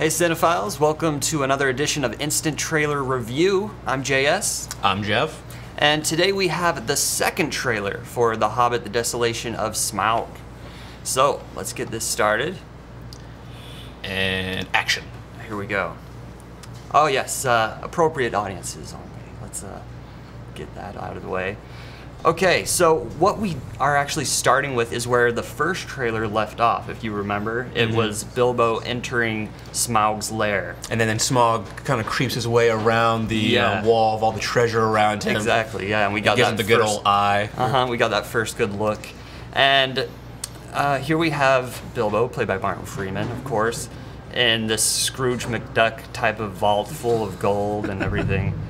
Hey Cinephiles, welcome to another edition of Instant Trailer Review. I'm JS. I'm Jeff. And today we have the second trailer for The Hobbit, The Desolation of Smaug. So, let's get this started. And action. Here we go. Oh yes, appropriate audiences only. Let's get that out of the way. Okay, so what we are actually starting with is where the first trailer left off, if you remember. It was Bilbo entering Smaug's lair. And then Smaug kind of creeps his way around the wall of all the treasure around him. Exactly, yeah, and we got that the good old eye. We got that first good look. And here we have Bilbo, played by Martin Freeman, of course, in this Scrooge McDuck type of vault full of gold and everything.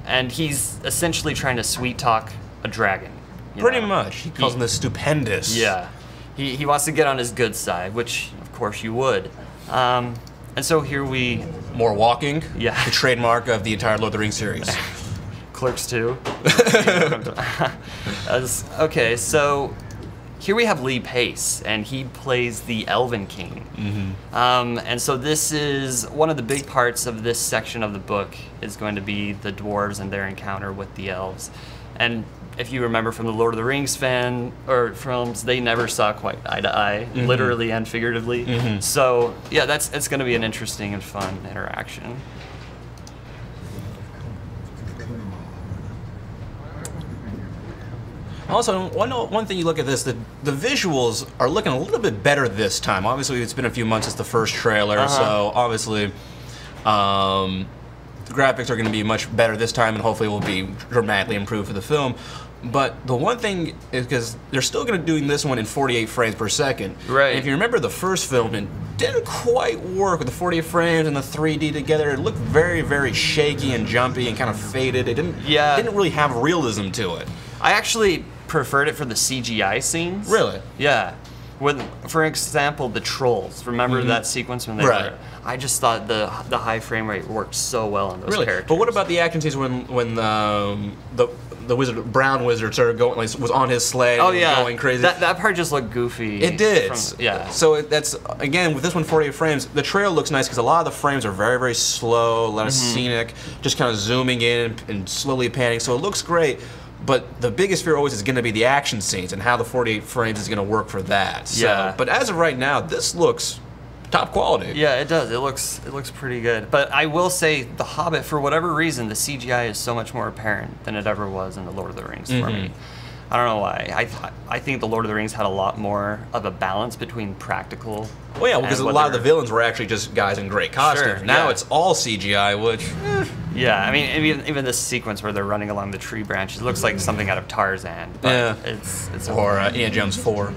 And he's essentially trying to sweet talk a dragon. Pretty much. He calls him the stupendous. Yeah. He wants to get on his good side, which of course you would. And so here we... More walking. Yeah. The trademark of the entire Lord of the Rings series. Clerks 2. Okay, so here we have Lee Pace, and he plays the Elven King. And so this is one of the big parts of this section of the book is going to be the dwarves and their encounter with the elves. And if you remember from the Lord of the Rings films, they never saw quite eye to eye, literally and figuratively. So yeah, it's going to be an interesting and fun interaction. Also, one thing you look at this, the visuals are looking a little bit better this time. Obviously, it's been a few months since the first trailer, so obviously the graphics are going to be much better this time, and hopefully will be dramatically improved for the film. But the one thing is because they're still going to be doing this one in 48 frames per second. Right. And if you remember the first film, it didn't quite work with the 48 frames and the 3D together. It looked very, very shaky and jumpy and kind of faded. It didn't really have realism to it. I actually preferred it for the CGI scenes. Really? Yeah. When, for example, the trolls. Remember that sequence when they were? I just thought the high frame rate worked so well on those characters. But what about the action scenes when the wizard, brown wizard, started going, like, was on his sled and going crazy? That part just looked goofy. It did. Yeah. So that's, again, with this one 48 frames, the trail looks nice because a lot of the frames are very, very slow, a lot of scenic, just kind of zooming in and slowly panning, so it looks great. But the biggest fear always is going to be the action scenes and how the 48 frames is going to work for that. So, but as of right now, this looks top quality. Yeah, it does. It looks pretty good. But I will say, The Hobbit, for whatever reason, the CGI is so much more apparent than it ever was in The Lord of the Rings for me. I don't know why. I think The Lord of the Rings had a lot more of a balance between practical. Well, yeah, because a lot of the villains were actually just guys in great costumes. Now it's all CGI, which... Yeah, I mean, even this sequence where they're running along the tree branches looks like something out of Tarzan. But it's or Indiana Jones 4.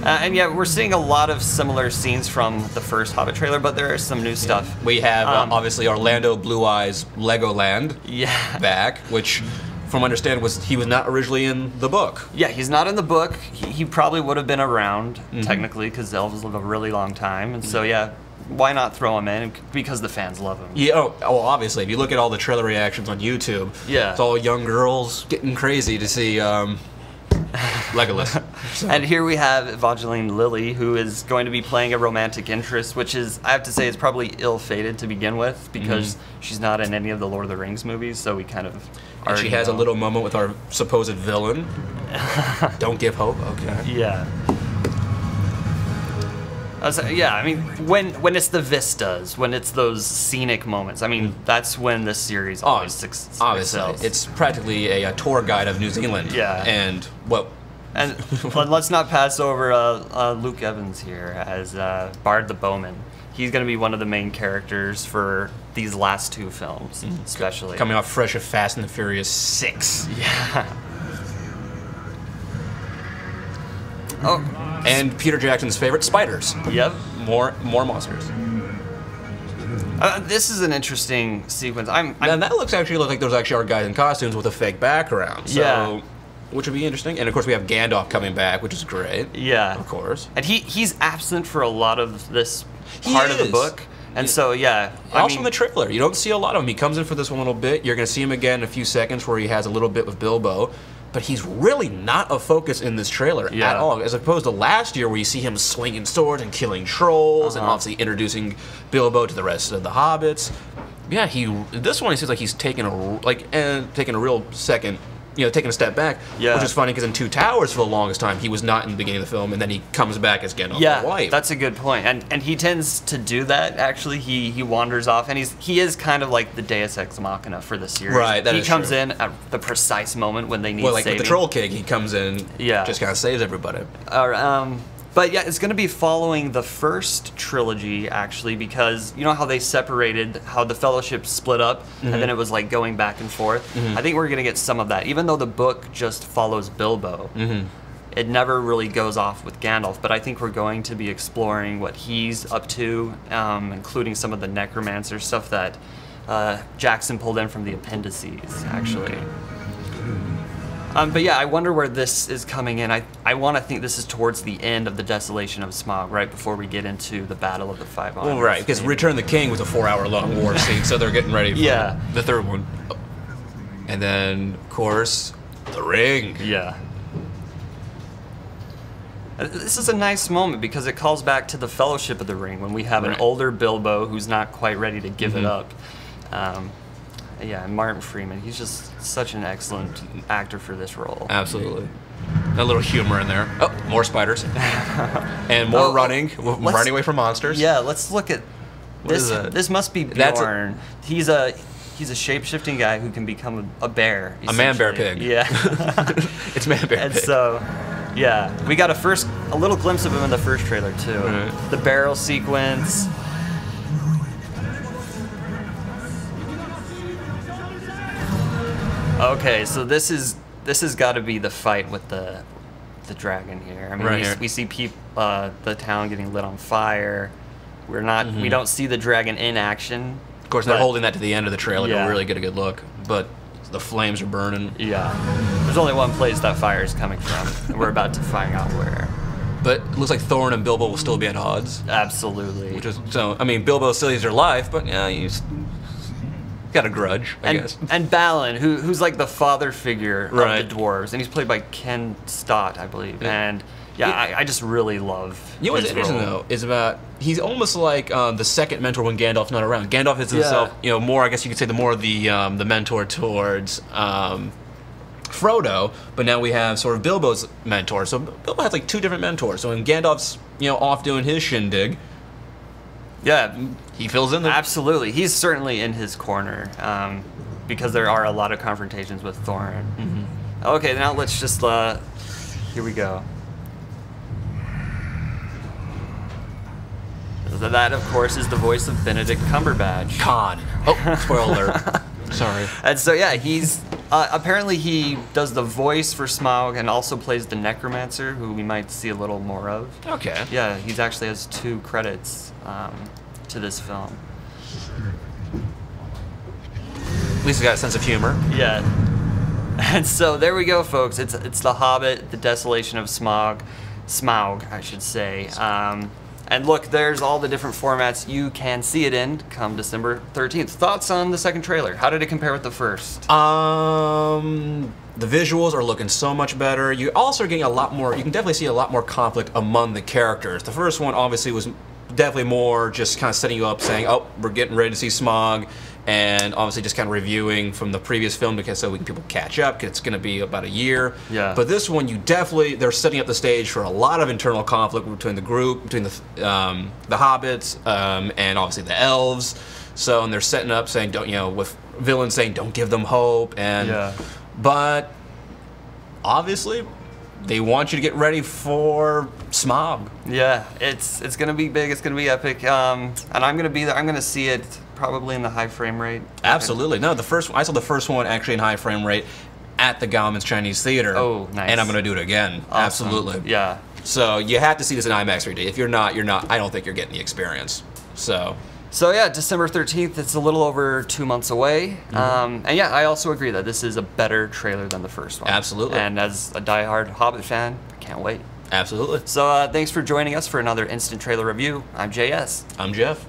And yeah, we're seeing a lot of similar scenes from the first Hobbit trailer, but there is some new stuff. We have, obviously, Orlando Blue Eyes Legoland back, which, from understanding, he was not originally in the book. Yeah, he's not in the book. He probably would have been around, technically, because elves live a really long time. And so, yeah, why not throw him in? Because the fans love him. Yeah, well, obviously, if you look at all the trailer reactions on YouTube, it's all young girls getting crazy to see Legolas. And here we have Evangeline Lilly, who is going to be playing a romantic interest, which is, I have to say, is probably ill-fated to begin with, because she's not in any of the Lord of the Rings movies, so we kind of and she has a little moment with our supposed villain. Don't give hope, okay. Yeah. Yeah, I mean, when it's the vistas, when it's those scenic moments, I mean, that's when the series always excels. Obviously, it's practically a tour guide of New Zealand. Yeah. And, well... And let's not pass over Luke Evans here as Bard the Bowman. He's going to be one of the main characters for these last two films, especially. Coming off fresh of Fast and the Furious 6. Yeah. Oh. And Peter Jackson's favorite, spiders. Yep. More monsters. This is an interesting sequence. And that looks like those actually are guys in costumes with a fake background. So, which would be interesting. And of course we have Gandalf coming back, which is great. Yeah. Of course. And he's absent for a lot of this part of the book. And so, yeah. Also in the trailer, you don't see a lot of him. He comes in for this one little bit. You're going to see him again in a few seconds where he has a little bit with Bilbo. but he's really not a focus in this trailer at all, as opposed to last year where you see him swinging swords and killing trolls and obviously introducing Bilbo to the rest of the hobbits. Yeah, this one, it seems like he's taking a real second, taking a step back, which is funny because in Two Towers for the longest time he was not in the beginning of the film, and then he comes back as Gandalf the White. That's a good point, and he tends to do that. Actually, he wanders off, and he is kind of like the Deus Ex Machina for the series. Right, he comes in at the precise moment when they need saving. With the Troll King, he comes in, just kind of saves everybody. But yeah, it's going to be following the first trilogy, actually, because you know how they separated, how the Fellowship split up, and then it was like going back and forth? I think we're going to get some of that. Even though the book just follows Bilbo, it never really goes off with Gandalf, but I think we're going to be exploring what he's up to, including some of the necromancer stuff that Jackson pulled in from the appendices, actually. But yeah, I wonder where this is coming in. I want to think this is towards the end of the Desolation of Smaug, right before we get into the Battle of the Five Armies. Well, right, because Return of the King was a 4-hour-long war scene, so they're getting ready for the third one. And then, of course, the Ring. Yeah. This is a nice moment because it calls back to the Fellowship of the Ring when we have an older Bilbo who's not quite ready to give it up. Yeah, and Martin Freeman, he's just such an excellent actor for this role. Absolutely. A little humor in there. Oh, more spiders. And more running away from monsters. Yeah, let's look at this. This must be Bjorn. He's a shape-shifting guy who can become a bear. A man-bear pig. Yeah. It's man-bear and pig. So, yeah, we got a little glimpse of him in the first trailer too. The barrel sequence. Okay, so this has got to be the fight with the dragon here. I mean, we see the town getting lit on fire. We don't see the dragon in action. Of course, they're holding that to the end of the trailer to really get a good look. But the flames are burning. Yeah, there's only one place that fire is coming from, and we're about to find out where. But it looks like Thorin and Bilbo will still be at odds. Absolutely. I mean, Bilbo still has their life, but he's got a grudge, I guess. And Balin, who's like the father figure of the dwarves, and he's played by Ken Stott, I believe. And I just really love. You know what's interesting though is about he's almost like the second mentor when Gandalf's not around. Gandalf is himself, more. I guess you could say the mentor towards Frodo, but now we have sort of Bilbo's mentor. So Bilbo has like two different mentors. So when Gandalf's off doing his shindig. Yeah, he fills in there. Absolutely. He's certainly in his corner because there are a lot of confrontations with Thorin. Okay, now let's just, here we go. That, of course, is the voice of Benedict Cumberbatch. Khan. Oh, spoiler alert. Sorry. And so, yeah, he's, apparently he does the voice for Smaug and also plays the necromancer, who we might see a little more of. Okay. Yeah, he's actually has 2 credits to this film. At least he's got a sense of humor. Yeah. And so there we go, folks. It's The Hobbit, The Desolation of Smaug. Smaug, I should say. And look, there's all the different formats you can see it in come December 13th. Thoughts on the second trailer? How did it compare with the first? The visuals are looking so much better. You also are getting a lot more, you can definitely see a lot more conflict among the characters. The first one obviously was definitely more just kind of setting you up saying, oh, we're getting ready to see Smaug, and obviously just kind of reviewing from the previous film because so people catch up, because it's going to be about a year. Yeah. But this one, they're setting up the stage for a lot of internal conflict between the group, between the hobbits, and obviously the elves. So, and they're setting up saying, with villains saying, don't give them hope, and but obviously they want you to get ready for Smaug. Yeah, it's gonna be big. It's gonna be epic. And I'm gonna be there. I'm gonna see it probably in the high frame rate. Absolutely. No, I saw the first one actually in high frame rate at the Gauman's Chinese Theater. Oh, nice. And I'm gonna do it again. Awesome. Absolutely. Yeah. So you have to see this in IMAX 3D. If you're not. I don't think you're getting the experience. So yeah, December 13th, it's a little over 2 months away. And yeah, I also agree that this is a better trailer than the first one. Absolutely. And as a diehard Hobbit fan, I can't wait. Absolutely. So thanks for joining us for another Instant Trailer Review. I'm JS. I'm Jeff.